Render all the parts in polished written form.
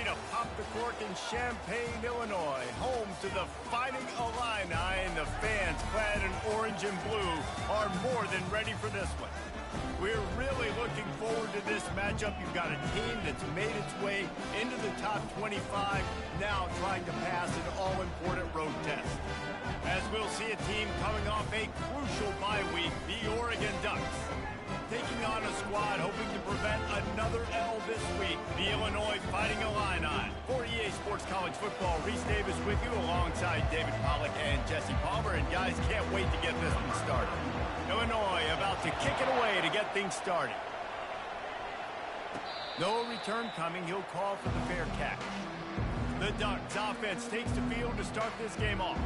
to pop the cork in Champaign, Illinois, home to the Fighting Illini, and the fans clad in orange and blue are more than ready for this one. We're really looking forward to this matchup. You've got a team that's made its way into the top 25, now trying to pass an all-important road test. As we'll see a team coming off a crucial bye week, the Oregon Ducks, taking on a squad hoping to prevent another L this week, the Illinois Fighting Illini. For EA Sports College Football, Reese Davis with you alongside David Pollack and Jesse Palmer. And guys, can't wait to get this one started. Illinois about to kick it away to get things started. No return coming. He'll call for the fair catch. The Ducks offense takes the field to start this game off.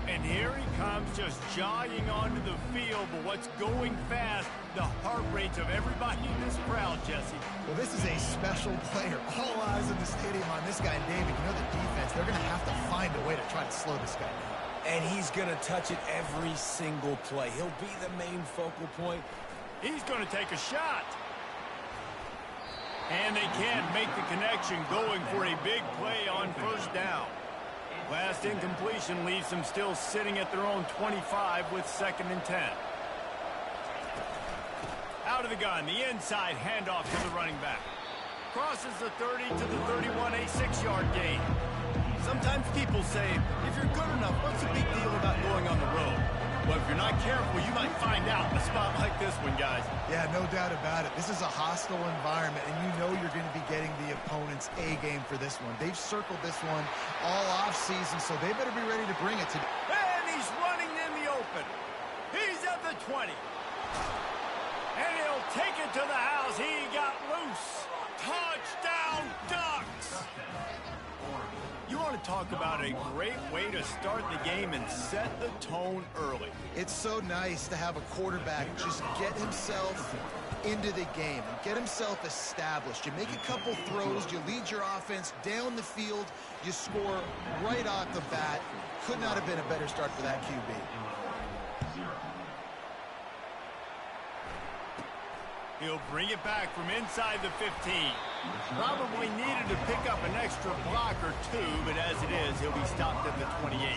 And here he comes, just jogging onto the field. But what's going fast, the heart rates of everybody in this crowd, Jesse. Well, this is a special player. All eyes in the stadium on this guy. David, you know the defense, they're going to have to find a way to try to slow this guy down. And he's going to touch it every single play. He'll be the main focal point. He's going to take a shot. And they can't make the connection, going for a big play on first down. Last incompletion leaves them still sitting at their own 25 with 2nd and 10. Out of the gun, the inside handoff to the running back. Crosses the 30 to the 31, a 6-yard gain. Sometimes people say, if you're good enough, what's the big deal about going on the road? Well, if you're not careful, you might find out in a spot like this one, guys. Yeah, no doubt about it. This is a hostile environment, and you know you're going to be getting the opponent's A-game for this one. They've circled this one all off-season, so they better be ready to bring it today. And he's running in the open. He's at the 20. And he'll take it to the house. He got loose. Touchdown, Ducks! You want to talk about a great way to start the game and set the tone early. It's so nice to have a quarterback just get himself into the game and get himself established. You make a couple throws, you lead your offense down the field, you score right off the bat. Could not have been a better start for that QB. He'll bring it back from inside the 15. Probably needed to pick up an extra block or two, but as it is, he'll be stopped at the 28.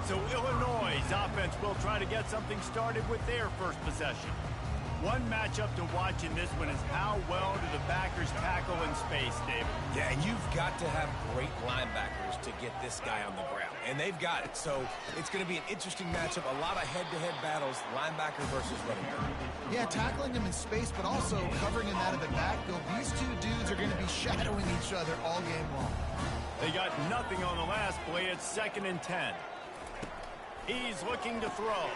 So Illinois' offense will try to get something started with their first possession. One matchup to watch in this one is how well do the backers tackle in space, David. Yeah, and you've got to have great linebackers to get this guy on the ground. And they've got it. So it's going to be an interesting matchup. A lot of head-to-head battles, linebacker versus running back. Yeah, tackling him in space, but also covering him out of the backfield. These two dudes are going to be shadowing each other all game long. They got nothing on the last play. It's 2nd and 10. He's looking to throw.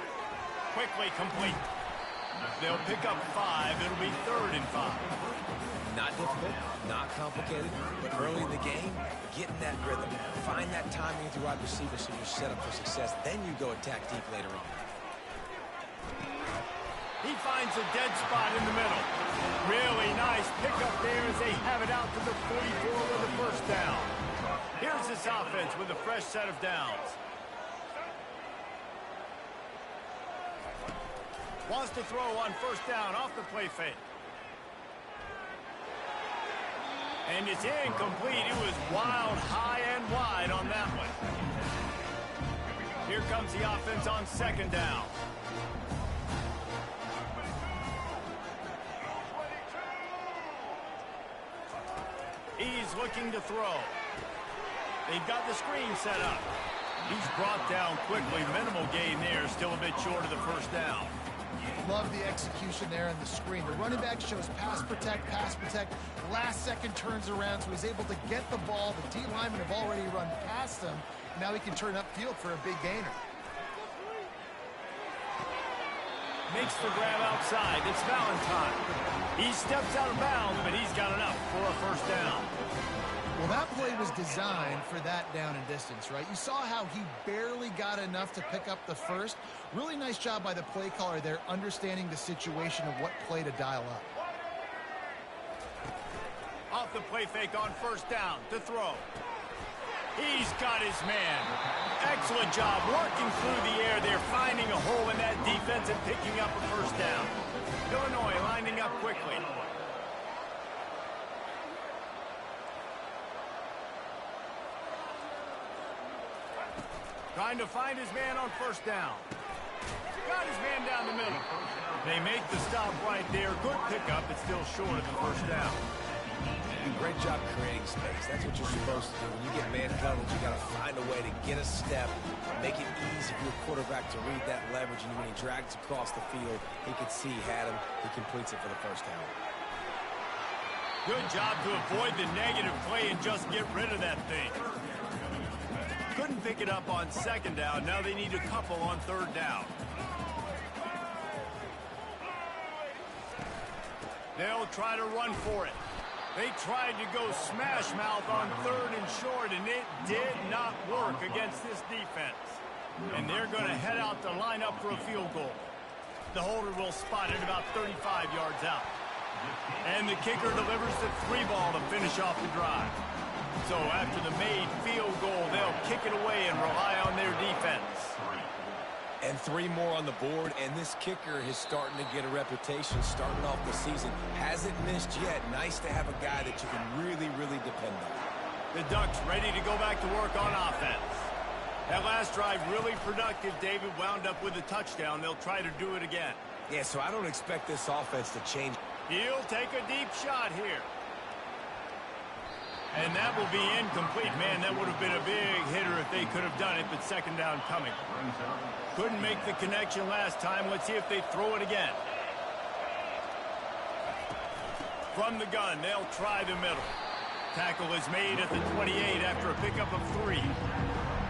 Quickly complete. They'll pick up 5. It'll be 3rd and 5. Not difficult, not complicated, but early in the game, get in that rhythm. Find that timing with your wide receiver so you're set up for success. Then you go attack deep later on. He finds a dead spot in the middle. Really nice pickup there as they have it out to the 44 with a first down. Here's this offense with a fresh set of downs. Wants to throw on first down off the play fake. And it's incomplete. It was wild, high and wide on that one. Here comes the offense on 2nd down. He's looking to throw. They've got the screen set up. He's brought down quickly. Minimal gain there. Still a bit short of the first down. Love the execution there on the screen. The running back shows pass protect. Last second turns around, so he's able to get the ball. The D linemen have already run past him. Now he can turn upfield for a big gainer. Makes the grab outside. It's Valentine. He steps out of bounds, but he's got enough for a first down. Well, that play was designed for that down and distance, right? You saw how he barely got enough to pick up the first. Really nice job by the play caller there, understanding the situation of what play to dial up. Off the play fake on first down to throw. He's got his man. Excellent job working through the air there, finding a hole in that defense and picking up a first down. Illinois lining up quickly. Trying to find his man on first down. Got his man down the middle. They make the stop right there. Good pickup, but still short of the first down. Great job creating space. That's what you're supposed to do. When you get man coverage, you got to find a way to get a step, make it easy for your quarterback to read that leverage. And when he drags across the field, he can see he had him. He completes it for the first down. Good job to avoid the negative play and just get rid of that thing. Couldn't pick it up on second down. Now they need a couple on third down. They'll try to run for it. They tried to go smash mouth on third and short, and it did not work against this defense. And they're going to head out to line up for a field goal. The holder will spot it about 35 yards out. And the kicker delivers the 3 ball to finish off the drive. So after the made field goal, they'll kick it away and rely on their defense. And 3 more on the board, and this kicker is starting to get a reputation starting off the season. Hasn't missed yet. Nice to have a guy that you can really, really depend on. The Ducks ready to go back to work on offense. That last drive really productive. David wound up with a touchdown. They'll try to do it again. Yeah, so I don't expect this offense to change. He'll take a deep shot here. And that will be incomplete. Man, that would have been a big hitter if they could have done it, but second down coming. Couldn't make the connection last time. Let's see if they throw it again. From the gun, they'll try the middle. Tackle is made at the 28 after a pickup of 3.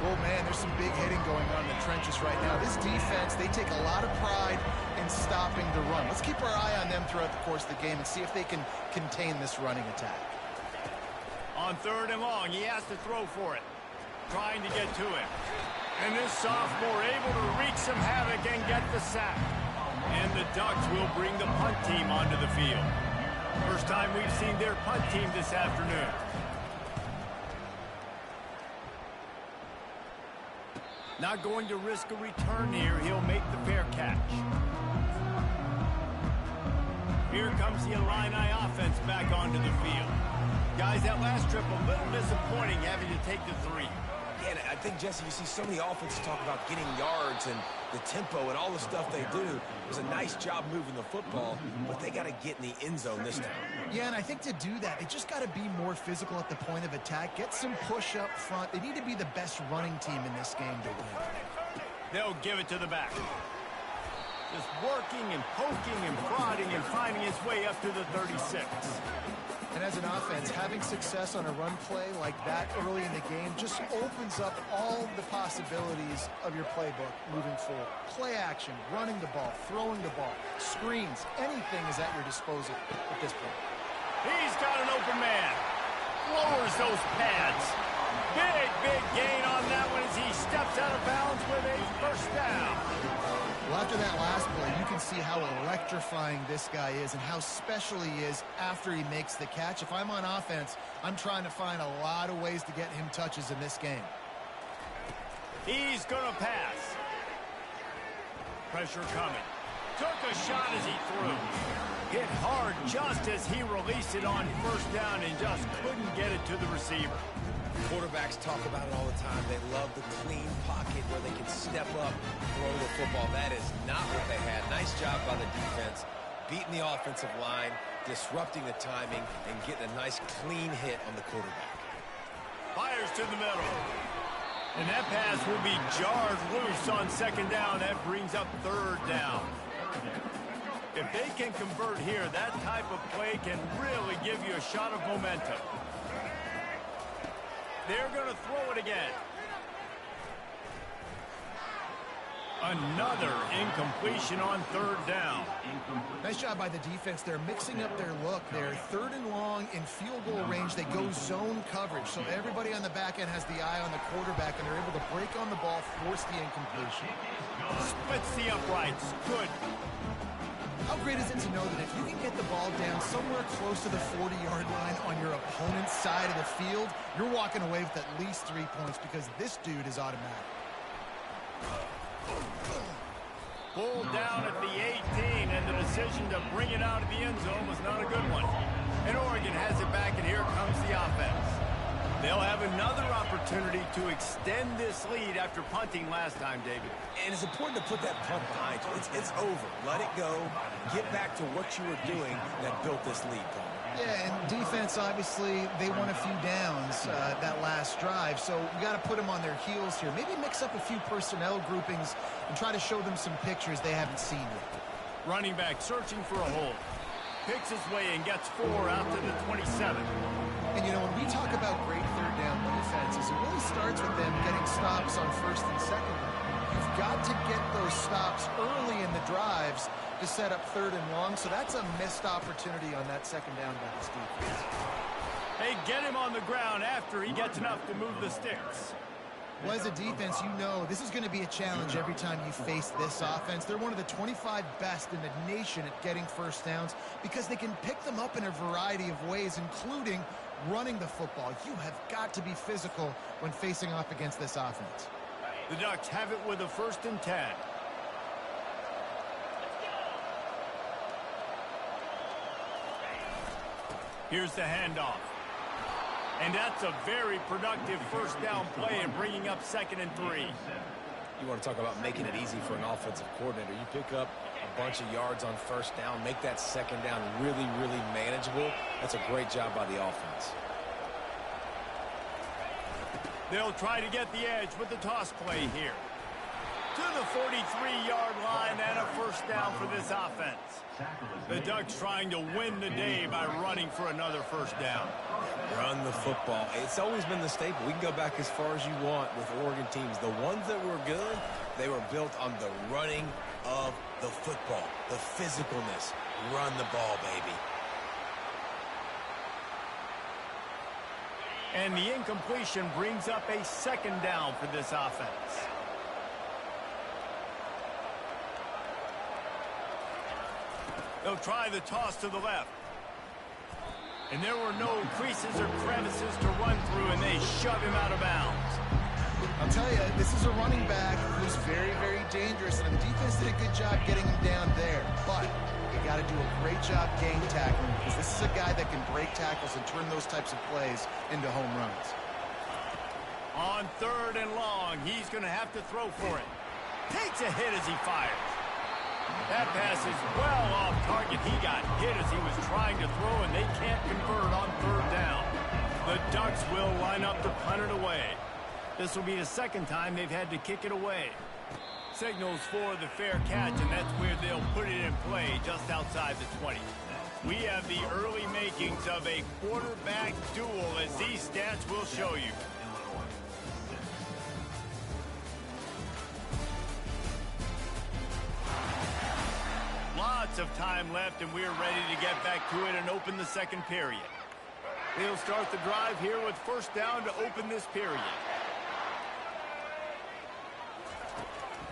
Oh, man, there's some big hitting going on in the trenches right now. This defense, they take a lot of pride in stopping the run. Let's keep our eye on them throughout the course of the game and see if they can contain this running attack. On third and long, he has to throw for it. Trying to get to him. And this sophomore able to wreak some havoc and get the sack. And the Ducks will bring the punt team onto the field. First time we've seen their punt team this afternoon. Not going to risk a return here. He'll make the fair catch. Here comes the Illini offense back onto the field. Guys, that last trip a little disappointing having to take the 3. Yeah, and I think, Jesse, you see so many offenses talk about getting yards and the tempo and all the stuff they do. It was a nice job moving the football, but they got to get in the end zone this time. Yeah, and I think to do that, they just got to be more physical at the point of attack, get some push up front. They need to be the best running team in this game to win. They'll give it to the back. Just working and poking and prodding and finding his way up to the 36. And as an offense, having success on a run play like that early in the game just opens up all the possibilities of your playbook moving forward. Play action, running the ball, throwing the ball, screens, anything is at your disposal at this point. He's got an open man. Lowers those pads. Big gain on that one as he steps out of bounds with a first down. Well, after that last play, you can see how electrifying this guy is and how special he is after he makes the catch. If I'm on offense, I'm trying to find a lot of ways to get him touches in this game. He's going to pass. Pressure coming. Took a shot as he threw. Hit hard just as he released it on first down and just couldn't get it to the receiver. Quarterbacks talk about it all the time. They love the clean pocket where they can step up, throw the football. That is not what they had. Nice job by the defense, beating the offensive line, disrupting the timing, and getting a nice clean hit on the quarterback. Fires to the middle. And that pass will be jarred loose on second down. That brings up third down. If they can convert here, that type of play can really give you a shot of momentum. They're going to throw it again. Another incompletion on third down. Nice job by the defense. They're mixing up their look. They're third and long in field goal range. They go zone coverage. So everybody on the back end has the eye on the quarterback, and they're able to break on the ball, force the incompletion. Splits the uprights. Good. How great is it to know that if you can get the ball down somewhere close to the 40-yard line on your opponent's side of the field, you're walking away with at least 3 points because this dude is automatic. Pulled down at the 18, and the decision to bring it out of the end zone was not a good one. And Oregon has it back, and here comes the offense. They'll have another opportunity to extend this lead after punting last time, David. And it's important to put that punt behind you. It's over. Let it go. Get back to what you were doing that built this lead, Paul. Yeah, and defense, obviously, they won a few downs that last drive, so we got to put them on their heels here. Maybe mix up a few personnel groupings and try to show them some pictures they haven't seen yet. Running back searching for a hole. Picks his way and gets 4 out to the 27. And, you know, when we talk about great third down defenses, it really starts with them getting stops on first and second. You've got to get those stops early in the drives to set up third and long, so that's a missed opportunity on that second down by this defense. Hey, get him on the ground after he gets enough to move the sticks. Well, as a defense, you know this is going to be a challenge every time you face this offense. They're one of the 25 best in the nation at getting first downs because they can pick them up in a variety of ways, including running the football. You have got to be physical when facing off against this offense. The Ducks have it with a 1st and 10. Here's the handoff. And that's a very productive first down play and bringing up 2nd and 3. You want to talk about making it easy for an offensive coordinator. You pick up a bunch of yards on first down, make that second down really, really manageable. That's a great job by the offense. They'll try to get the edge with the toss play here. To the 43-yard line and a first down for this offense. The Ducks trying to win the day by running for another first down. Run the football. It's always been the staple. We can go back as far as you want with Oregon teams. The ones that were good, they were built on the running of the football, the physicalness. Run the ball, baby. And the incompletion brings up a 2nd down for this offense. They'll try the toss to the left. And there were no creases or crevices to run through, and they shove him out of bounds. I'll tell you, this is a running back who's very, very dangerous, and the defense did a good job getting him down there. But you got to do a great job game tackling because this is a guy that can break tackles and turn those types of plays into home runs. On 3rd and long, he's going to have to throw for it. Takes a hit as he fires. That pass is well off target. He got hit as he was trying to throw, and they can't convert on 3rd down. The Ducks will line up to punt it away. This will be the 2nd time they've had to kick it away. Signals for the fair catch, and that's where they'll put it in play, just outside the 20. We have the early makings of a quarterback duel, as these stats will show you. Lots of time left, and we're ready to get back to it and open the 2nd period. They'll start the drive here with first down to open this period.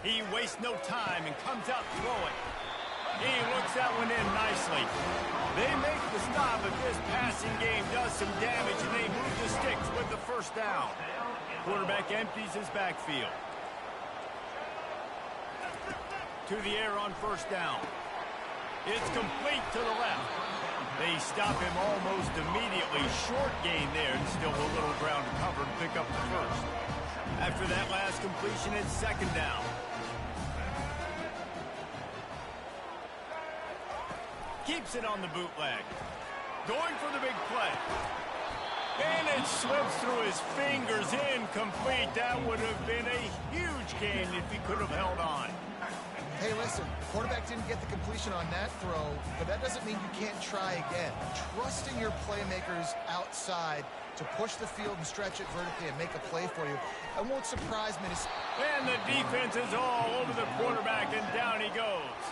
He wastes no time and comes out throwing. He looks that one in nicely. They make the stop, but this passing game does some damage, and they move the sticks with the first down. Quarterback empties his backfield. To the air on first down. It's complete to the left. They stop him almost immediately. Short gain there, and still a little ground to cover and pick up the first. After that last completion, it's 2nd down. Keeps it on the bootleg. Going for the big play. And it slips through his fingers. Incomplete. That would have been a huge gain if he could have held on. Hey, listen, the quarterback didn't get the completion on that throw, but that doesn't mean you can't try again. Trusting your playmakers outside to push the field and stretch it vertically and make a play for you, it won't surprise me. And the defense is all over the quarterback, and down he goes.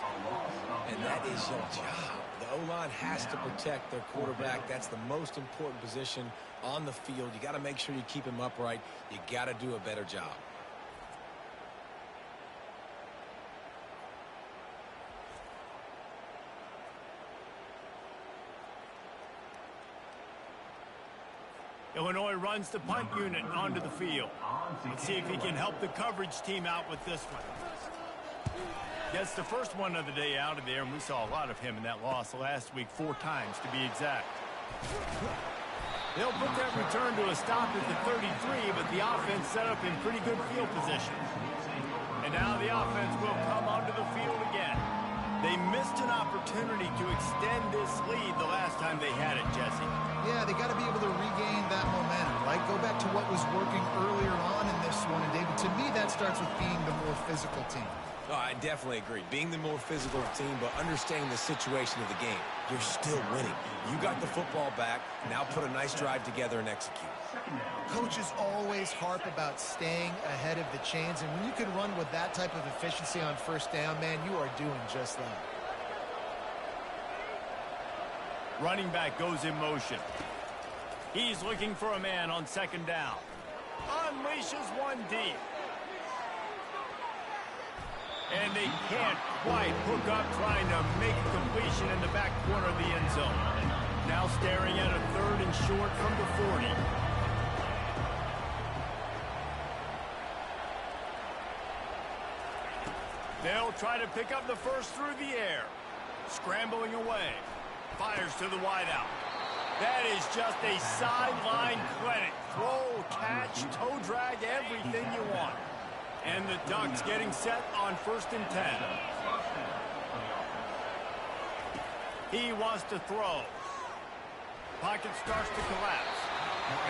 And that is your job. The O-line has to protect their quarterback. That's the most important position on the field. You got to make sure you keep him upright. You got to do a better job. Illinois runs the punt unit onto the field. Let's see if he can help the coverage team out with this one. Gets the first one of the day out of there, and we saw a lot of him in that loss last week, 4 times to be exact. They'll put that return to a stop at the 33, but the offense set up in pretty good field position. And now the offense will come onto the field again. They missed an opportunity to extend this lead the last time they had it, Jesse. Yeah, they got to be able to regain that momentum, right? Go back to what was working earlier on in this one. And, David, to me, that starts with being the more physical team. Oh, I definitely agree. Being the more physical team, but understanding the situation of the game. You're still winning. You got the football back. Now put a nice drive together and execute. Coaches always harp about staying ahead of the chains, and when you can run with that type of efficiency on first down, man, you are doing just that. Running back goes in motion. He's looking for a man on second down. Unleashes one deep. And they can't quite hook up trying to make a completion in the back corner of the end zone. Now staring at a 3rd and short from the 40. They'll try to pick up the first through the air. Scrambling away. Fires to the wideout. That is just a sideline clinic. Throw, catch, toe drag, everything you want. And the Ducks getting set on 1st and 10. He wants to throw. Pocket starts to collapse.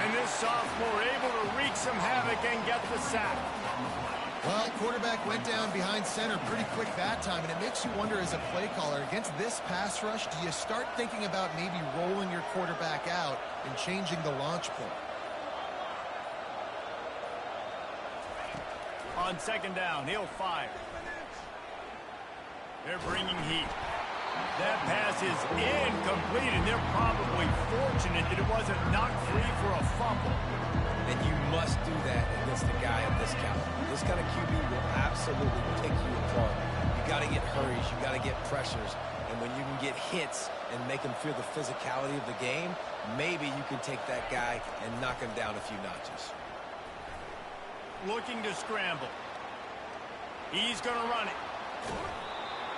And this sophomore able to wreak some havoc and get the sack. Well, quarterback went down behind center pretty quick that time, and it makes you wonder as a play caller, against this pass rush, do you start thinking about maybe rolling your quarterback out and changing the launch point? On second down, he'll fire. They're bringing heat. That pass is incomplete, and they're probably fortunate that it wasn't knocked free for a fumble. And you must do that against a guy of this caliber. This kind of QB will absolutely pick you apart. You got to get hurries. You got to get pressures. And when you can get hits and make him feel the physicality of the game, maybe you can take that guy and knock him down a few notches. Looking to scramble. He's going to run it.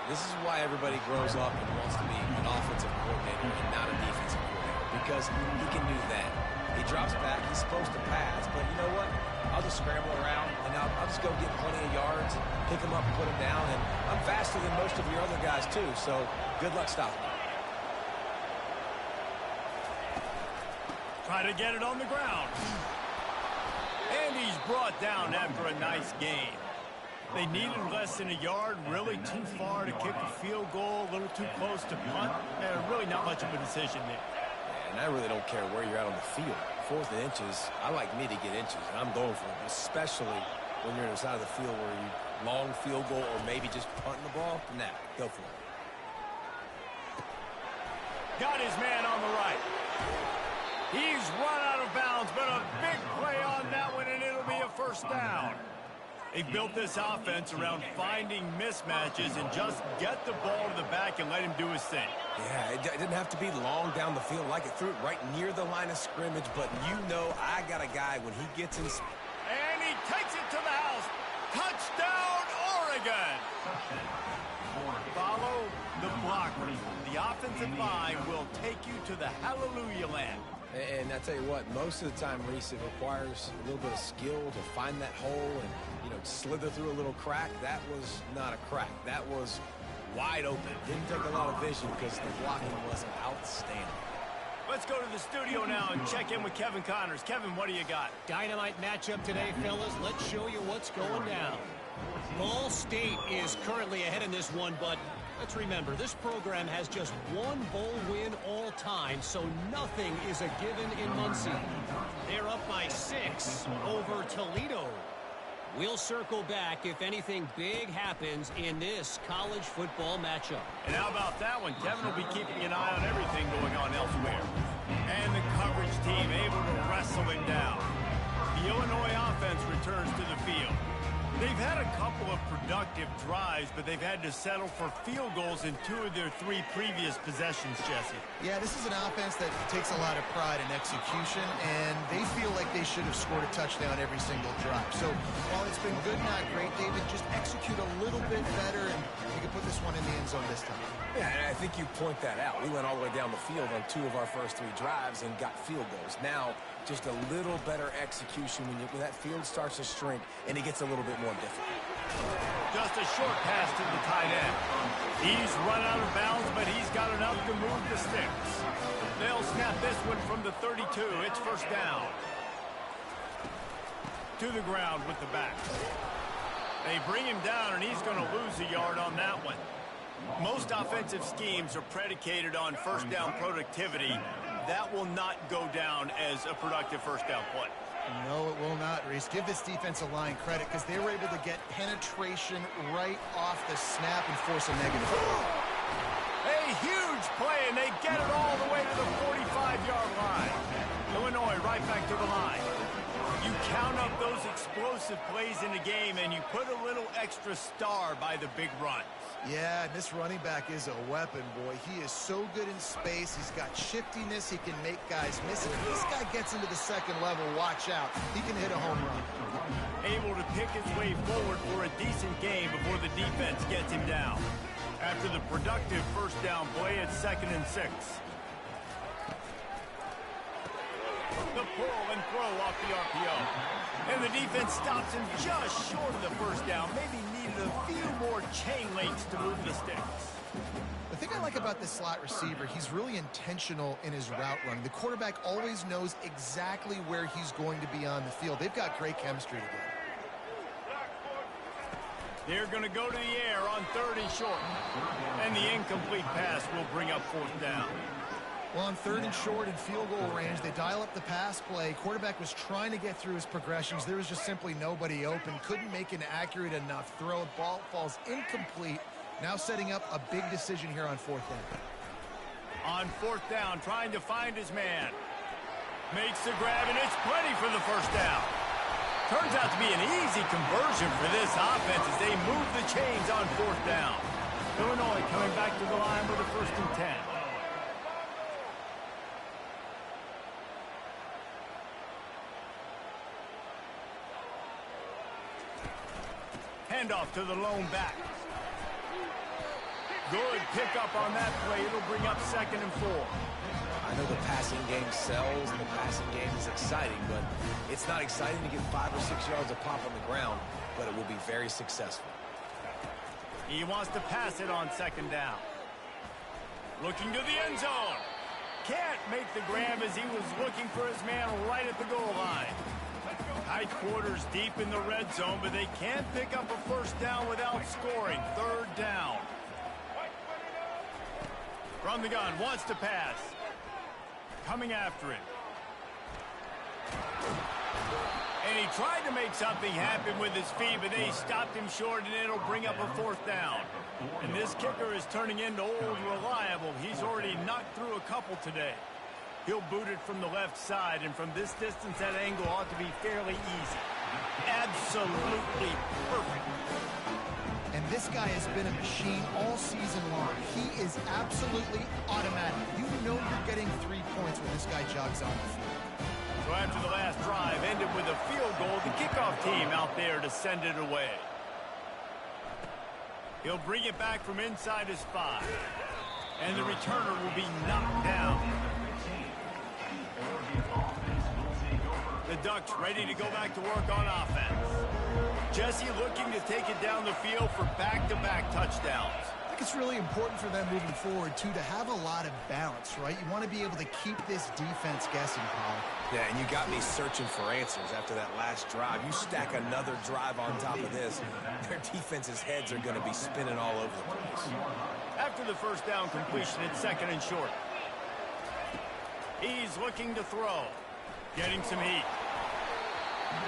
This is why everybody grows up and wants to be an offensive coordinator and not a defensive coordinator, because he can do that. He drops back. He's supposed to pass, but you know what? I'll just scramble around, and I'll just go get plenty of yards, pick him up and put him down, and I'm faster than most of your other guys, too, so good luck stopping me. Try to get it on the ground. And he's brought down after a nice gain. They needed less than a yard, really too far to kick a field goal, a little too close to punt. Really not much of a decision there. And I really don't care where you're at on the field. 4th and inches, I like me to get inches, and I'm going for it, especially when you're on the side of the field where you long field goal or maybe just punting the ball. Nah, go for it. Got his man on the right. He's run out of bounds, but a big play on that one, and it'll be a first down. They built this offense around finding mismatches and just get the ball to the back and let him do his thing. Yeah, it didn't have to be long down the field. Like it threw it right near the line of scrimmage, but you know I got a guy when he gets in. And he takes it to the house. Touchdown, Oregon! Follow the blockers. The offensive line will take you to the hallelujah land. And I tell you what, most of the time, Reese, it requires a little bit of skill to find that hole and, slither through a little crack. That was not a crack. That was wide open. Didn't take a lot of vision because the blocking was outstanding. Let's go to the studio now and check in with Kevin Connors. Kevin, what do you got? Dynamite matchup today, fellas. Let's show you what's going down. Ball State is currently ahead in this one, but let's remember, this program has just one bowl win all time, so nothing is a given in Muncie. They're up by 6 over Toledo. We'll circle back if anything big happens in this college football matchup. And how about that one? Kevin will be keeping an eye on everything going on elsewhere. And the coverage team able to wrestle him down. The Illinois offense returns to the field. They've had a couple of productive drives, but they've had to settle for field goals in 2 of their 3 previous possessions, Jesse. Yeah, this is an offense that takes a lot of pride in execution, and they feel like they should have scored a touchdown every single drive. So while it's been good, not great, David, just execute a little bit better, and you can put this one in the end zone this time. Yeah, and I think you point that out. We went all the way down the field on 2 of our first 3 drives and got field goals. Now, just a little better execution when that field starts to shrink and it gets a little bit more difficult. Just a short pass to the tight end. He's run out of bounds, but he's got enough to move the sticks. They'll snap this one from the 32. It's first down. To the ground with the back. They bring him down, and he's going to lose a yard on that one. Most offensive schemes are predicated on first down productivity. That will not go down as a productive first down play. No, it will not, Reese. Give this defensive line credit because they were able to get penetration right off the snap and force a negative. A huge play, and they get it all the way to the 45-yard line. Illinois right back to the line. You count up those explosive plays in the game, and you put a little extra star by the big runs. Yeah, and this running back is a weapon, boy. He is so good in space. He's got shiftiness. He can make guys miss. And if this guy gets into the second level, watch out. He can hit a home run. Able to pick his way forward for a decent game before the defense gets him down. After the productive first down play, it's 2nd and 6. The pull and throw off the RPO. And the defense stops him just short of the first down. Maybe needed a few more chain links to move the sticks. The thing I like about this slot receiver, he's really intentional in his route running. The quarterback always knows exactly where he's going to be on the field. They've got great chemistry together. They're going to go to the air on 3rd and short. And the incomplete pass will bring up 4th down. Well, on 3rd and short and field goal range, they dial up the pass play. Quarterback was trying to get through his progressions. There was just simply nobody open. Couldn't make an accurate enough throw. Ball falls incomplete. Now setting up a big decision here on 4th down. On 4th down, trying to find his man. Makes the grab, and it's plenty for the first down. Turns out to be an easy conversion for this offense as they move the chains on 4th down. Illinois coming back to the line with a 1st and 10. Handoff to the lone back. Good pickup on that play. It'll bring up 2nd and 4. I know the passing game sells, and the passing game is exciting, but it's not exciting to get 5 or 6 yards of pop on the ground, but it will be very successful. He wants to pass it on 2nd down. Looking to the end zone. Can't make the grab as he was looking for his man right at the goal line. Tight quarters deep in the red zone, but they can't pick up a first down without scoring. 3rd down. From the gun, wants to pass. Coming after it. And he tried to make something happen with his feet, but they stopped him short, and it'll bring up a 4th down. And this kicker is turning into old reliable. He's already knocked through a couple today. He'll boot it from the left side, and from this distance, that angle ought to be fairly easy. Absolutely perfect. And this guy has been a machine all season long. He is absolutely automatic. You know you're getting 3 points when this guy jogs on the field. So after the last drive ended with a field goal, the kickoff team out there to send it away. He'll bring it back from inside his 5. And the returner will be knocked down. The Ducks ready to go back to work on offense. Jesse looking to take it down the field for back-to-back touchdowns. I think it's really important for them moving forward, too, to have a lot of balance, right? You want to be able to keep this defense guessing, Paul. Yeah, and you got me searching for answers after that last drive. You stack another drive on top of this, their defense's heads are going to be spinning all over the place. After the first down completion, it's 2nd and short. He's looking to throw. Getting some heat.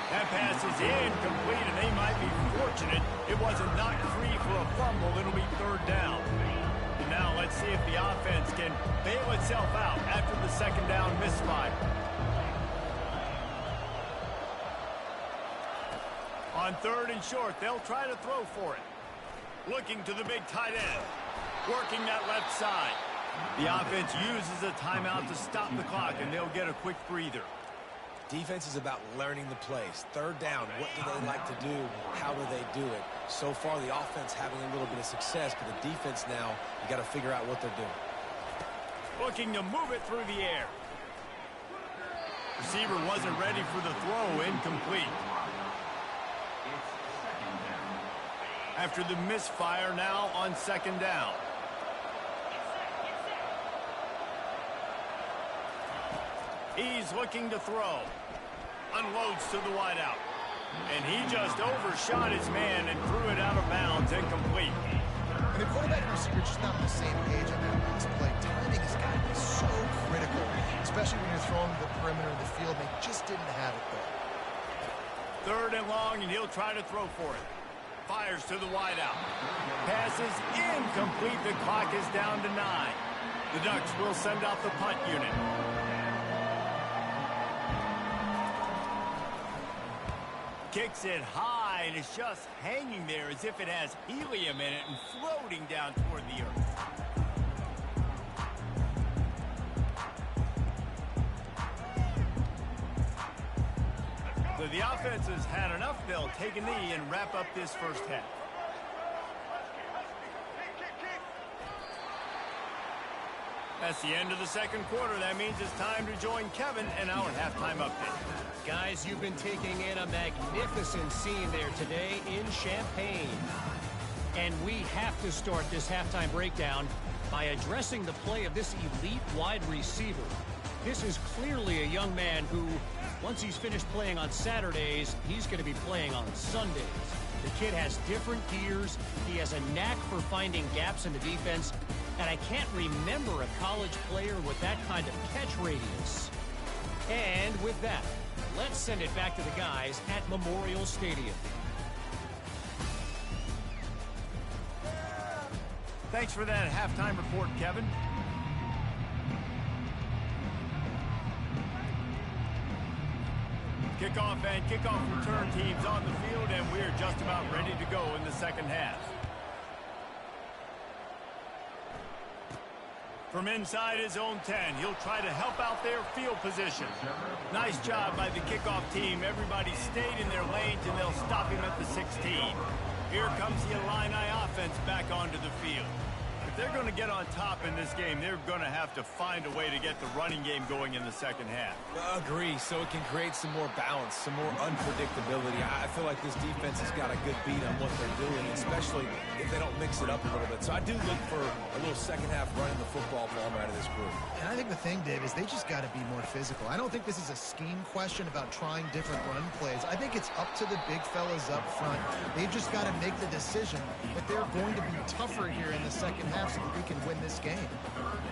That pass is incomplete, and they might be fortunate it wasn't knocked free for a fumble. It'll be 3rd down. And now let's see if the offense can bail itself out after the 2nd down misfire. On 3rd and short, they'll try to throw for it. Looking to the big tight end. Working that left side. The offense uses a timeout to stop the clock, and they'll get a quick breather. Defense is about learning the plays. Third down, what do they like to do? How do they do it? So far, the offense having a little bit of success, but the defense now, you got to figure out what they're doing. Looking to move it through the air. Receiver wasn't ready for the throw, incomplete. After the misfire, now on second down. He's looking to throw. Unloads to the wideout. And he just overshot his man and threw it out of bounds, incomplete. And the quarterback and receiver just not on the same page on that last play. Timing has got to be so critical, especially when you're throwing the perimeter of the field. They just didn't have it there. Third and long, and he'll try to throw for it. Fires to the wideout. Passes incomplete. The clock is down to 9. The Ducks will send out the punt unit. Kicks it high, and it's just hanging there as if it has helium in it and floating down toward the earth. So the offense has had enough. They'll take a knee and wrap up this first half. That's the end of the second quarter. That means it's time to join Kevin and our halftime update. Guys, you've been taking in a magnificent scene there today in Champaign. And we have to start this halftime breakdown by addressing the play of this elite wide receiver. This is clearly a young man who, once he's finished playing on Saturdays, he's going to be playing on Sundays. The kid has different gears. He has a knack for finding gaps in the defense. And I can't remember a college player with that kind of catch radius. And with that, let's send it back to the guys at Memorial Stadium. Thanks for that halftime report, Kevin. Kickoff and kickoff return teams on the field, and we're just about ready to go in the second half. From inside his own 10, he'll try to help out their field position. Nice job by the kickoff team. Everybody stayed in their lanes, and they'll stop him at the 16. Here comes the Illini offense back onto the field. If they're going to get on top in this game, they're going to have to find a way to get the running game going in the second half. Agree, so it can create some more balance, some more unpredictability. I feel like this defense has got a good beat on what they're doing, especially if they don't mix it up a little bit. So I do look for a little second half running the football ball out of this group. And I think the thing, Dave, is they just got to be more physical. I don't think this is a scheme question about trying different run plays. I think it's up to the big fellas up front. They've just got to make the decision that they're going to be tougher here in the second half so that we can win this game.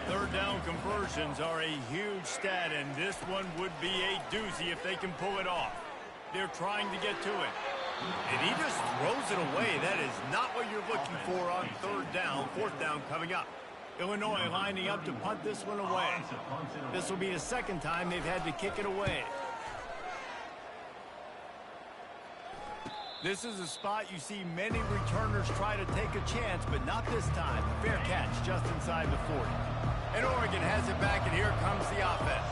Third down conversions are a huge stat, and this one would be a doozy if they can pull it off. They're trying to get to it. And he just throws it away. That is not what you're looking for on third down. Fourth down coming up. Illinois lining up to punt this one away. This will be the second time they've had to kick it away. This is a spot you see many returners try to take a chance, but not this time. Fair catch just inside the 40. And Oregon has it back, and here comes the offense.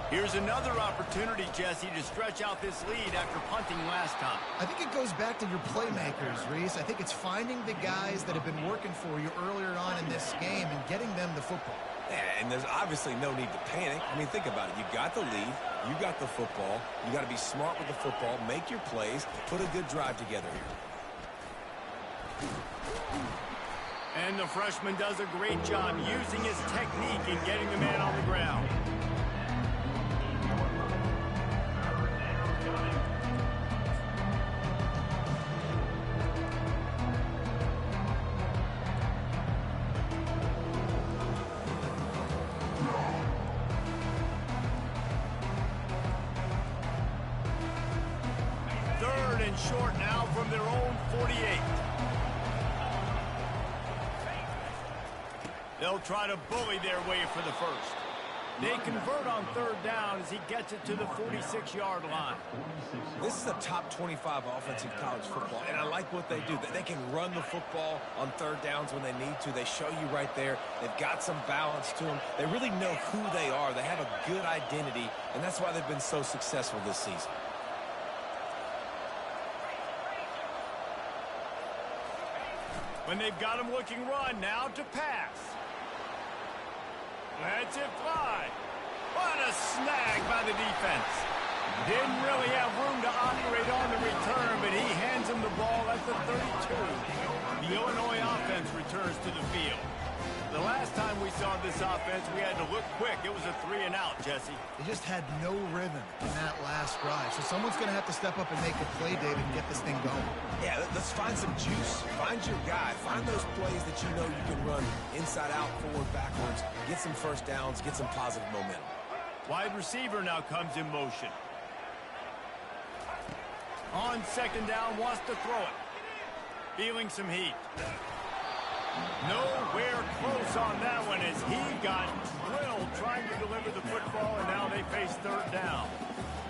Here's another opportunity, Jesse, to stretch out this lead after punting last time. I think it goes back to your playmakers, Reese. I think it's finding the guys that have been working for you earlier on in this game and getting them the football. Yeah, and there's obviously no need to panic. I mean, think about it. You got the lead. You got the football. You got to be smart with the football. Make your plays. Put a good drive together here. And the freshman does a great job using his technique in getting the man on the ground. Third and short now from their own 48. They'll try to bully their way for the first. They convert on third down as he gets it to the 46-yard line. This is a top 25 offense in college football, and I like what they do. They can run the football on third downs when they need to. They show you right there. They've got some balance to them. They really know who they are. They have a good identity, and that's why they've been so successful this season. When they've got him looking run, now to pass. Lets it fly. What a snag by the defense. Didn't really have room to operate on the return, but he hands him the ball at the 32. The Illinois offense returns to the field. The last time we saw this offense, we had to look quick. It was a 3-and-out, Jesse. They just had no rhythm in that last drive. So someone's going to have to step up and make a play, David, and get this thing going. Yeah, let's find some juice. Find your guy. Find those plays that you know you can run inside out, forward, backwards. Get some first downs. Get some positive momentum. Wide receiver now comes in motion. On second down, wants to throw it. Feeling some heat. Nowhere close on that one as he got drilled trying to deliver the football, and now they face third down.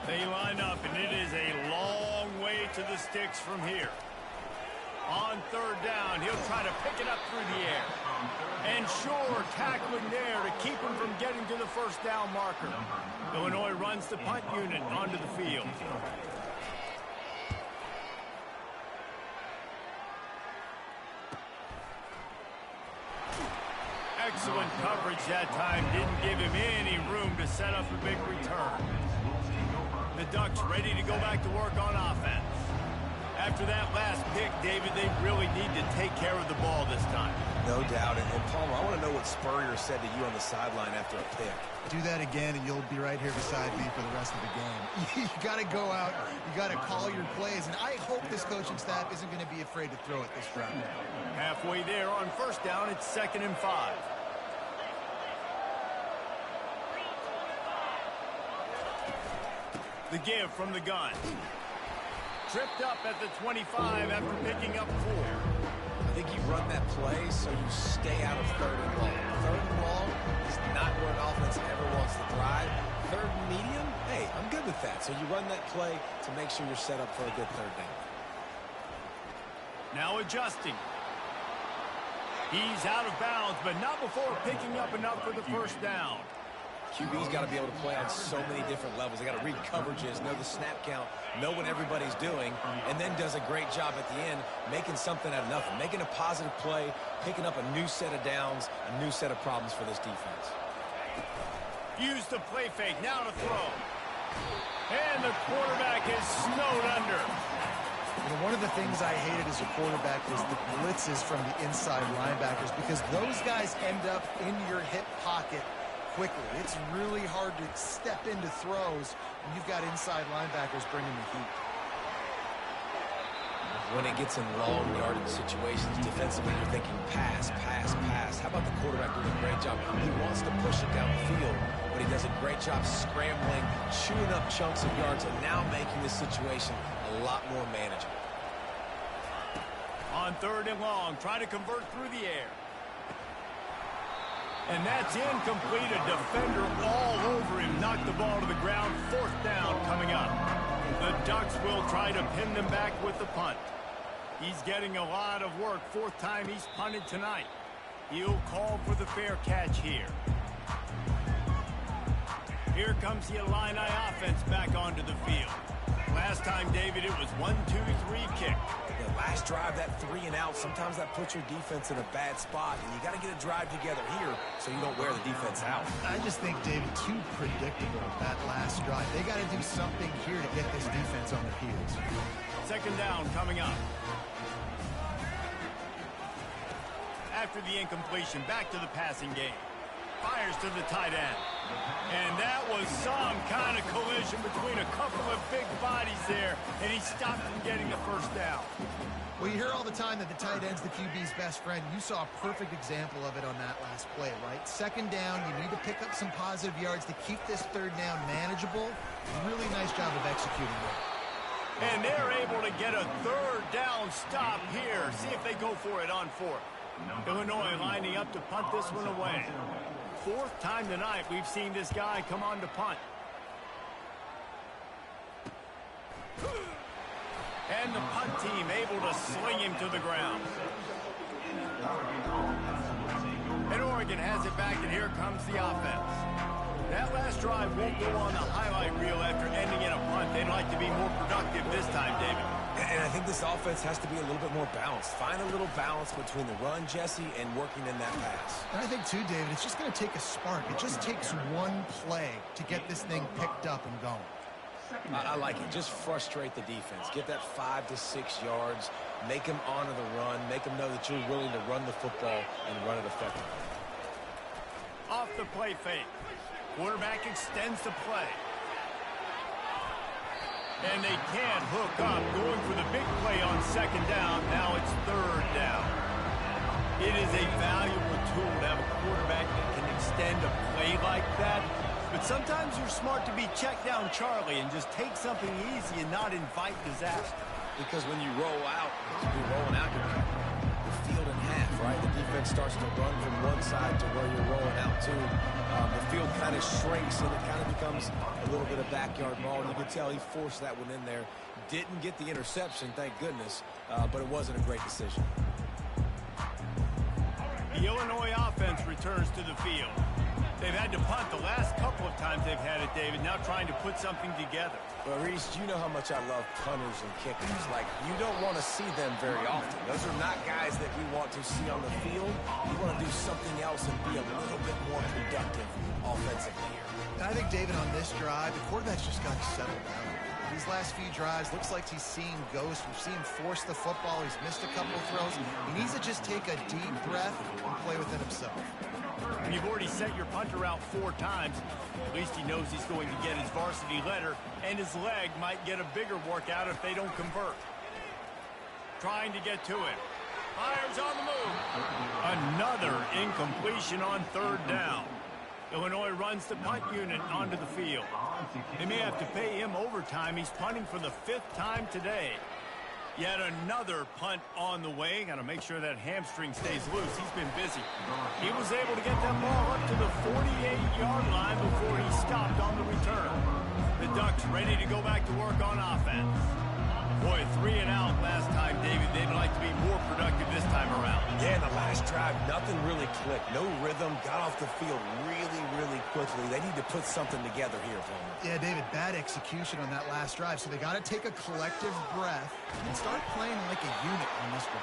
They line up, and it is a long way to the sticks from here. On third down, he'll try to pick it up through the air. And sure, tackling there to keep him from getting to the first down marker. Illinois runs the punt unit onto the field. Excellent coverage that time. Didn't give him any room to set up a big return. The Ducks ready to go back to work on offense. After that last pick, David, they really need to take care of the ball this time. No doubt. And Palmer, I want to know what Spurrier said to you on the sideline after a pick. Do that again, and you'll be right here beside me for the rest of the game. You got to go out. You got to call your plays. And I hope this coaching staff isn't going to be afraid to throw it this drive. Halfway there on first down, it's 2nd and 5. The give from the gun. Tripped up at the 25 after picking up 4. I think you run that play so you stay out of third and long. Third and long is not where an offense ever wants to thrive. Third and medium, hey, I'm good with that. So you run that play to make sure you're set up for a good third down. Now adjusting. He's out of bounds, but not before picking up enough for the first down. QB's got to be able to play on so many different levels. They got to read coverages, know the snap count, know what everybody's doing, and then does a great job at the end making something out of nothing, making a positive play, picking up a new set of downs, a new set of problems for this defense. Use the play fake, now to throw. And the quarterback is snowed under. You know, one of the things I hated as a quarterback was the blitzes from the inside linebackers, because those guys end up in your hip pocket quickly. It's really hard to step into throws when you've got inside linebackers bringing the heat. When it gets in long yardage situations, defensively you're thinking pass, pass, pass. How about the quarterback doing a great job? He wants to push it down the field, but he does a great job scrambling, chewing up chunks of yards, and now making this situation a lot more manageable. On third and long, trying to convert through the air. And that's incomplete. A defender all over him. Knocked the ball to the ground. Fourth down coming up. The Ducks will try to pin them back with the punt. He's getting a lot of work. Fourth time he's punted tonight. He'll call for the fair catch here. Here comes the Illini offense back onto the field. Last time, David, it was 1-2-3 kick. The last drive, that 3-and-out, sometimes that puts your defense in a bad spot, and you got to get a drive together here so you don't wear the defense out. I just think, David, too predictable that last drive. They got to do something here to get this defense on their heels. Second down coming up. After the incompletion, back to the passing game. Fires to the tight end. And that was some kind of collision between a couple of big bodies there, and he stopped from getting the first down. Well, you hear all the time that the tight end's the QB's best friend. You saw a perfect example of it on that last play, right? Second down, you need to pick up some positive yards to keep this third down manageable. Really nice job of executing that. And they're able to get a third down stop here. See if they go for it on fourth. Illinois lining up to punt this one away. fourth time tonight we've seen this guy come on to punt. And the punt team able to sling him to the ground. And Oregon has it back, and here comes the offense. That last drive won't go on the highlight reel after ending in a punt. They'd like to be more productive this time, David. And I think this offense has to be a little bit more balanced. Find a little balance between the run, Jesse, and working in that pass. And I think, too, David, it's just going to take a spark. It just takes one play to get this thing picked up and going. I like it. Just frustrate the defense. Get that 5 to 6 yards. Make them honor the run. Make them know that you're willing to run the football and run it effectively. Off the play fake. Quarterback extends the play. And they can't hook up. Going for the big play on second down. Now it's third down. It is a valuable tool to have a quarterback that can extend a play like that. But sometimes you're smart to be check down Charlie and just take something easy and not invite disaster. Because when you roll out, you're rolling out the field in half, right? The defense starts to run from one side to where you're rolling out to. The field kind of shrinks and it kind of becomes a little bit of backyard ball. And you can tell he forced that one in there. Didn't get the interception, thank goodness, but it wasn't a great decision. The Illinois offense returns to the field. They've had to punt the last couple of times they've had it, David, now trying to put something together. Well, Reese, you know how much I love punters and kickers. Like, you don't want to see them very often. Those are not guys that we want to see on the field. You want to do something else and be a little bit more productive offensively here. And I think, David, on this drive, the quarterback's just got to settle down. These last few drives, looks like he's seeing ghosts. We've seen him force the football. He's missed a couple of throws. He needs to just take a deep breath and play within himself. When you've already sent your punter out 4 times, at least he knows he's going to get his varsity letter, and his leg might get a bigger workout if they don't convert. Trying to get to it. Fires on the move. Another incompletion on third down. Illinois runs the punt unit onto the field. They may have to pay him overtime. He's punting for the 5th time today. Yet another punt on the way. Got to make sure that hamstring stays loose. He's been busy. He was able to get that ball up to the 48-yard line before he stopped on the return. The Ducks ready to go back to work on offense. Boy, 3 and out last time, David. They'd like to be more productive this time around. Yeah, in the last drive, nothing really clicked. No rhythm. Got off the field really, really quickly. They need to put something together here, Palmer. Yeah, David, bad execution on that last drive. So they got to take a collective breath and start playing like a unit on this one.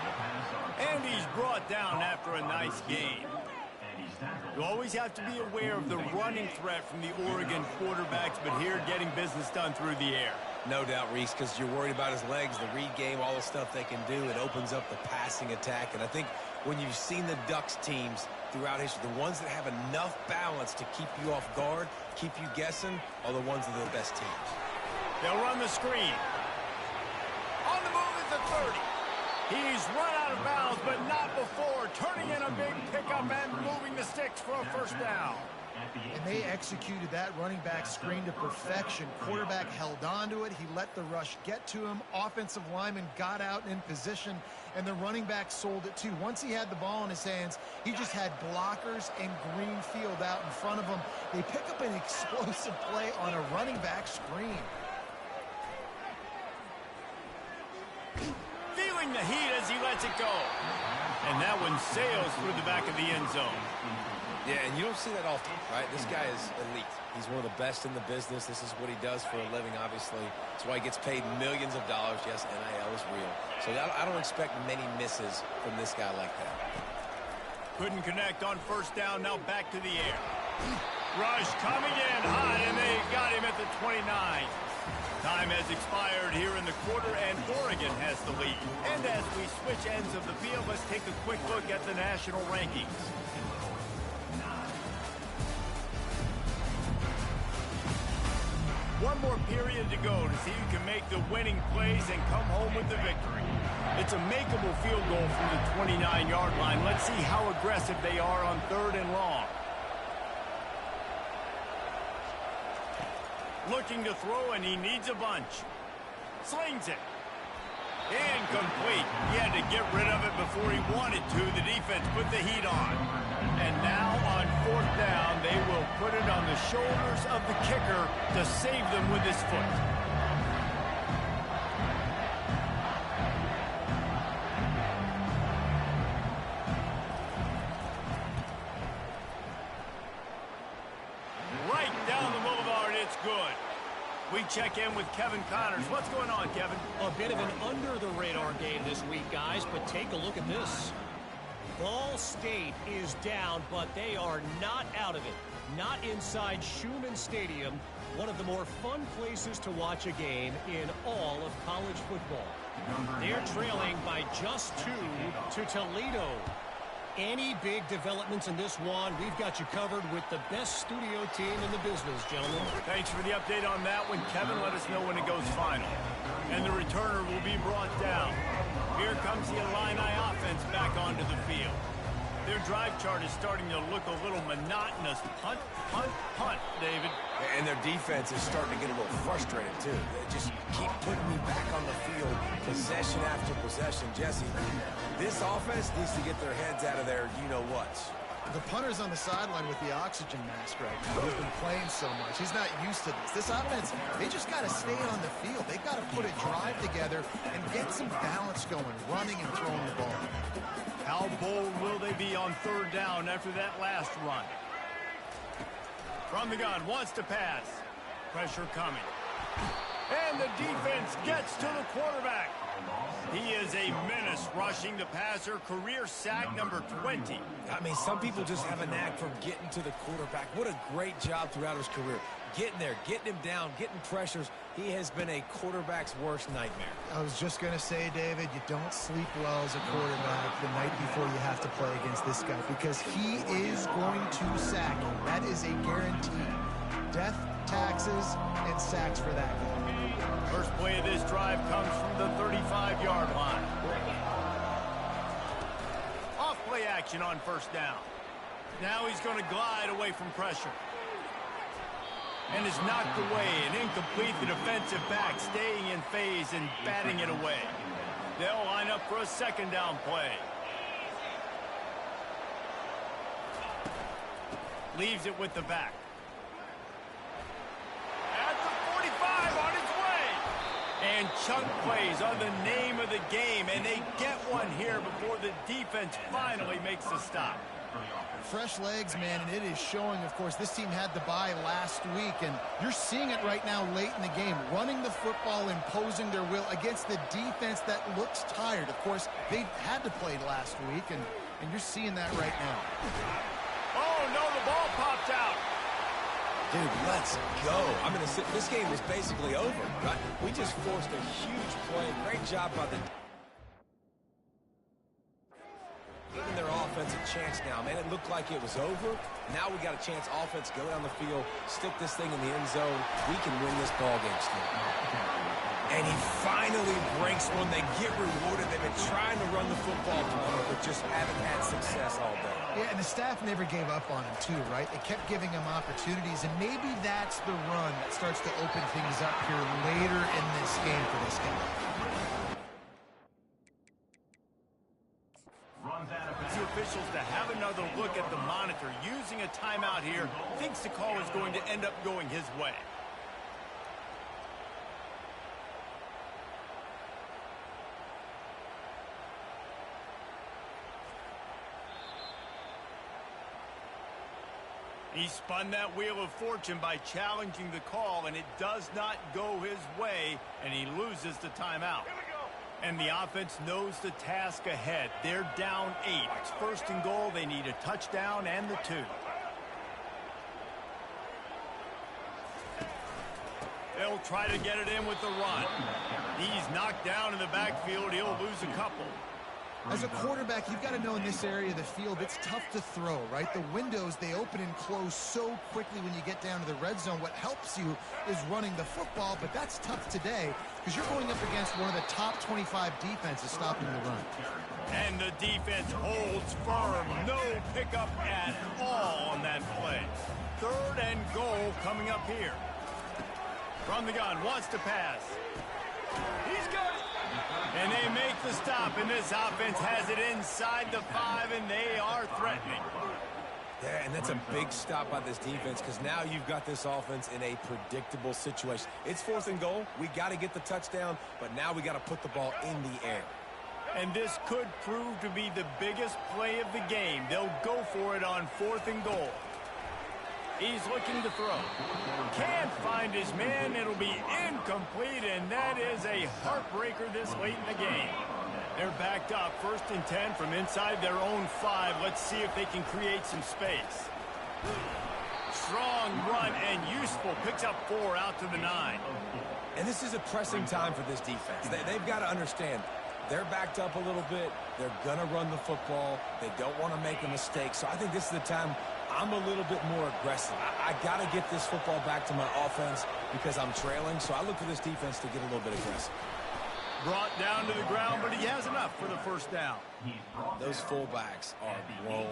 And he's brought down after a nice game. You always have to be aware of the running threat from the Oregon quarterbacks, but here getting business done through the air. No doubt, Reese, because you're worried about his legs, the read game, all the stuff they can do. It opens up the passing attack. And I think when you've seen the Ducks teams throughout history, the ones that have enough balance to keep you off guard, keep you guessing, are the ones that are the best teams. They'll run the screen. On the move is the 30. He's run out of bounds, but not before. Turning in a big pickup and moving the sticks for a first down. And they executed that running back screen to perfection. Quarterback held on to it. He let the rush get to him. Offensive lineman got out in position, and the running back sold it too. Once he had the ball in his hands, he just had blockers and green field out in front of him. They pick up an explosive play on a running back screen. Feeling the heat as he lets it go. And that one sails through the back of the end zone. Yeah, and you don't see that often, right? This guy is elite. He's one of the best in the business. This is what he does for a living, obviously. That's why he gets paid millions of dollars. Yes, NIL is real. So I don't expect many misses from this guy like that. Couldn't connect on first down. Now back to the air. Rush coming in hot, and they got him at the 29. Time has expired here in the quarter, and Oregon has the lead. And as we switch ends of the field, let's take a quick look at the national rankings. One more period to go to see who can make the winning plays and come home with the victory. It's a makeable field goal from the 29-yard line. Let's see how aggressive they are on 3rd and long. Looking to throw, and he needs a bunch. Slings it. Incomplete. He had to get rid of it before he wanted to. The defense put the heat on. And now on 4th down, they will put it on the shoulders of the kicker to save them with his foot. Right down the boulevard, it's good. We check in with Kevin Connors. What's going on, Kevin? A bit of an under-the-radar game this week, guys, but take a look at this. Ball State is down, but they are not out of it. Not inside Schumann Stadium, one of the more fun places to watch a game in all of college football. They're trailing by just 2 to Toledo. Any big developments in this one, we've got you covered with the best studio team in the business, gentlemen. Thanks for the update on that one, Kevin. Let us know when it goes final. And the returner will be brought down. Here comes the Illini offense back onto the field. Their drive chart is starting to look a little monotonous. Punt, punt, punt, David. And their defense is starting to get a little frustrated, too. They just keep putting me back on the field, possession after possession. Jesse, this offense needs to get their heads out of their you-know-whats. The punter's on the sideline with the oxygen mask right now. He's been playing so much. He's not used to this. This offense, they just got to stay on the field. They've got to put a drive together and get some balance going, running and throwing the ball. How bold will they be on 3rd down after that last run? From the gun, wants to pass. Pressure coming. And the defense gets to the quarterback. He is a menace rushing the passer. Career sack number 20. I mean, some people just have a knack for getting to the quarterback. What a great job throughout his career. Getting there, getting him down, getting pressures. He has been a quarterback's worst nightmare. I was just going to say, David, you don't sleep well as a quarterback the night before you have to play against this guy because he is going to sack you. That is a guarantee. Death, taxes, and sacks for that guy. First play of this drive comes from the 35-yard line. Off play action on 1st down. Now he's going to glide away from pressure. And is knocked away and incomplete. The defensive back staying in phase and batting it away. They'll line up for a 2nd down play. Leaves it with the back. At the 45 on his way. And chunk plays are the name of the game. And they get one here before the defense finally makes the stop. Fresh legs, man, and it is showing, of course, this team had the bye last week, and you're seeing it right now late in the game, running the football, imposing their will against the defense that looks tired. Of course, they had to play last week, and you're seeing that right now. Oh, no, the ball popped out. Dude, let's go. I'm going to sit. This game was basically over, right? We just forced a huge play. Great job by the... Giving their offense a chance now, man. It looked like it was over. Now we got a chance. Offense, go down the field, stick this thing in the end zone. We can win this ball game still. And he finally breaks one. They get rewarded. They've been trying to run the football, but just haven't had success all day. Yeah, and the staff never gave up on him, too, right? They kept giving him opportunities, and maybe that's the run that starts to open things up here later in this game for this guy. The officials to have another look at the monitor, using a timeout here, thinks the call is going to end up going his way. He spun that wheel of fortune by challenging the call, and it does not go his way, and he loses the timeout. And the offense knows the task ahead. They're down 8. It's 1st and goal. They need a touchdown and the 2. They'll try to get it in with the run. He's knocked down in the backfield. He'll lose a couple. As a quarterback, you've got to know in this area of the field, it's tough to throw, right? The windows, they open and close so quickly when you get down to the red zone. What helps you is running the football, but that's tough today because you're going up against one of the top 25 defenses stopping the run. And the defense holds firm. No pickup at all on that play. 3rd and goal coming up here. From the gun, wants to pass. He's got it. And they make the stop, and this offense has it inside the 5, and they are threatening. Yeah, and that's a big stop by this defense because now you've got this offense in a predictable situation. It's 4th and goal. We got to get the touchdown, but now we got to put the ball in the air. And this could prove to be the biggest play of the game. They'll go for it on 4th and goal. He's looking to throw. Can't find his man. It'll be incomplete, and that is a heartbreaker this late in the game. They're backed up, 1st and 10 from inside their own 5. Let's see if they can create some space. Strong run and useful. Picks up 4 out to the 9. And this is a pressing time for this defense. They've got to understand they're backed up a little bit. They're going to run the football. They don't want to make a mistake. So I think this is the time I'm a little bit more aggressive. I got to get this football back to my offense because I'm trailing. So I look for this defense to get a little bit aggressive. Brought down to the ground, but he has enough for the 1st down. Those fullbacks are grown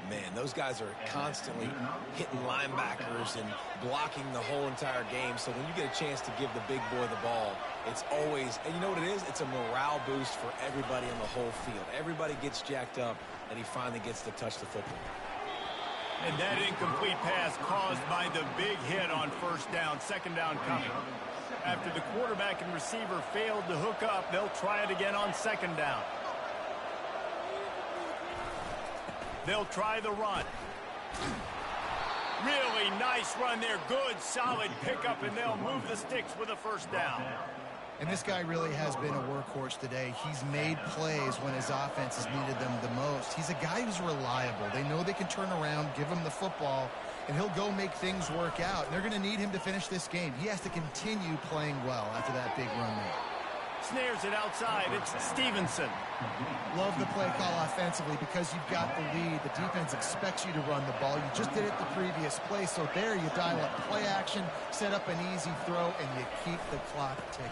men. Those guys are constantly hitting linebackers and blocking the whole entire game. So when you get a chance to give the big boy the ball, it's always, and you know what it is? It's a morale boost for everybody on the whole field. Everybody gets jacked up, and he finally gets to touch the football. And that incomplete pass caused by the big hit on 1st down, 2nd down coming. After the quarterback and receiver failed to hook up, they'll try it again on 2nd down. They'll try the run. Really nice run there. Good, solid pickup, and they'll move the sticks with a 1st down. And this guy really has been a workhorse today. He's made plays when his offense has needed them the most. He's a guy who's reliable. They know they can turn around, give him the football, and he'll go make things work out. And they're going to need him to finish this game. He has to continue playing well after that big run there. Snares it outside. It's Stevenson. Love the play call offensively because you've got the lead. The defense expects you to run the ball. You just did it the previous play, so there you dial up play action, set up an easy throw, and you keep the clock ticking.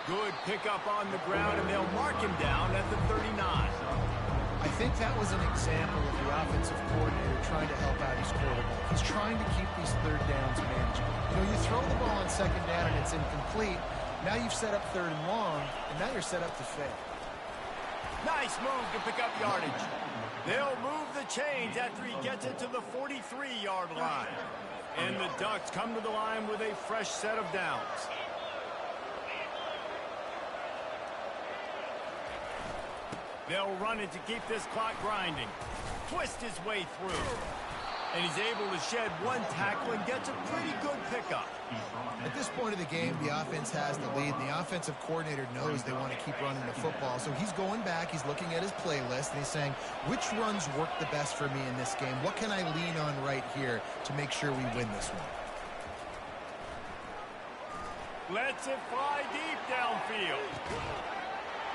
Good pickup on the ground, and they'll mark him down at the 39. I think that was an example of the offensive coordinator trying to help out his quarterback. He's trying to keep these 3rd downs manageable. You know, you throw the ball on 2nd down and it's incomplete. Now you've set up 3rd and long, and now you're set up to fail. Nice move to pick up yardage. They'll move the chains after he gets it to the 43-yard line. And the Ducks come to the line with a fresh set of downs. They'll run it to keep this clock grinding. Twist his way through. And he's able to shed 1 tackle and gets a pretty good pickup. At this point of the game, the offense has the lead. And the offensive coordinator knows they want to keep running the football. So he's going back, he's looking at his playlist, and he's saying, which runs work the best for me in this game? What can I lean on right here to make sure we win this one? Lets it fly deep downfield.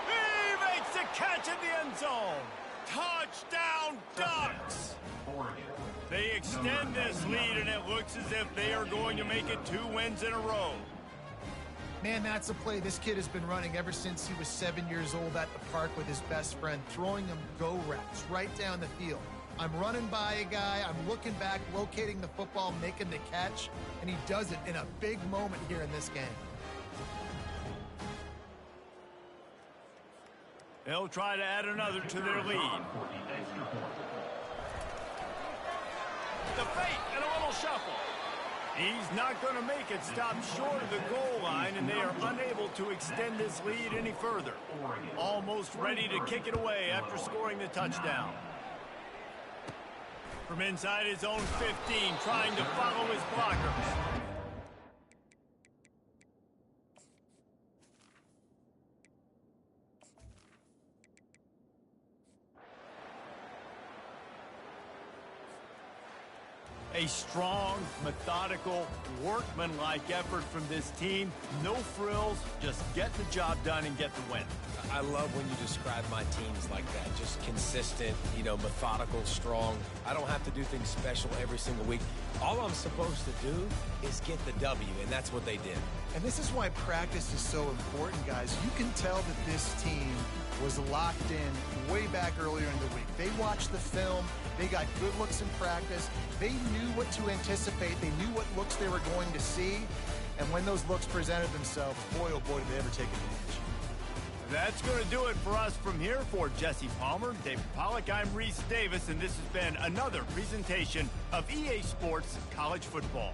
He makes the catch in the end zone. Touchdown, Ducks! They extend this lead, and it looks as if they are going to make it 2 wins in a row. Man, that's a play this kid has been running ever since he was 7 years old at the park with his best friend, throwing him go routes right down the field. I'm running by a guy, I'm looking back, locating the football, making the catch, and he does it in a big moment here in this game. They'll try to add another to their lead. The fake and a little shuffle. He's not going to make it. Stop short of the goal line, and they are unable to extend this lead any further. Almost ready to kick it away after scoring the touchdown. From inside his own 15, trying to follow his blockers. A strong, methodical, workmanlike effort from this team. No frills, just get the job done and get the win. I love when you describe my teams like that. Just consistent, methodical, strong. I don't have to do things special every single week. All I'm supposed to do is get the W, and that's what they did. And this is why practice is so important, guys. You can tell that this team was locked in way back earlier in the week. They watched the film. They got good looks in practice. They knew what to anticipate. They knew what looks they were going to see. And when those looks presented themselves, boy, oh boy, did they ever take advantage. That's going to do it for us from here. For Jesse Palmer, David Pollack, I'm Reese Davis, and this has been another presentation of EA Sports College Football.